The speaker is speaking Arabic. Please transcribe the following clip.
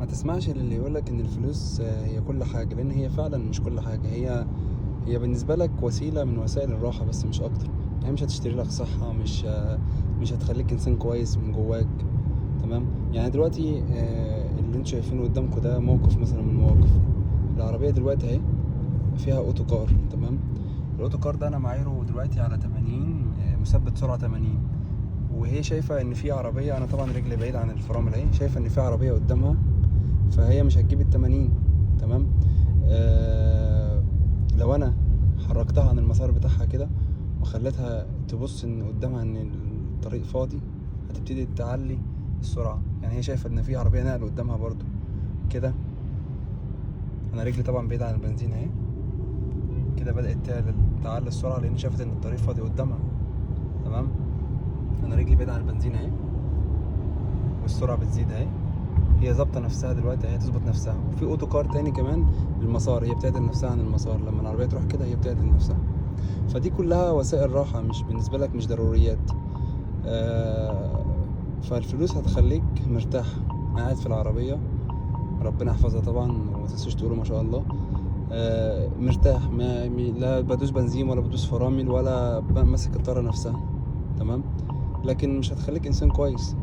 ما تسمعش للي يقولك ان الفلوس هي كل حاجة، لان هي فعلا مش كل حاجة. هي بالنسبة لك وسيلة من وسائل الراحة بس مش اكتر. يعني مش هتشتري لك صحة، مش هتخليك انسان كويس من جواك. تمام. يعني دلوقتي اللي انتوا شايفينه قدامكم ده موقف مثلا من المواقف. العربية دلوقتي اهي فيها اوتو كار. تمام. الاوتو كار ده انا معايره دلوقتي على 80، مثبت سرعة 80. وهي شايفة ان في عربية، انا طبعا رجلي بعيد عن الفرامل اهي، شايفة ان في عربية قدامها، فهي مش هتجيب ال80. تمام. لو انا حركتها عن المسار بتاعها كده وخليتها تبص ان قدامها ان الطريق فاضي، هتبتدي تعلي السرعة. يعني هي شايفة ان في عربية نقل قدامها برضو كده. انا رجلي طبعا بعيد عن البنزين اهي، كده بدأت تعلي السرعة لان شافت ان الطريق فاضي قدامها. تمام. انا رجلي بعيد عن البنزين اهي والسرعة بتزيد اهي. هي ظابطه نفسها دلوقتي، هي تظبط نفسها. وفي اوتو كار تاني كمان للمسار، هي بتعدل نفسها عن المسار. لما العربيه تروح كده هي بتعدل نفسها. فدي كلها وسائل راحه، مش بالنسبه لك مش ضروريات. آه فالفلوس هتخليك مرتاح قاعد في العربيه، ربنا يحفظها طبعا وما تنسوش تقولوا ما شاء الله. مرتاح، لا بدوس بنزين ولا بدوس فرامل ولا ماسك الطاره نفسها. تمام. لكن مش هتخليك انسان كويس.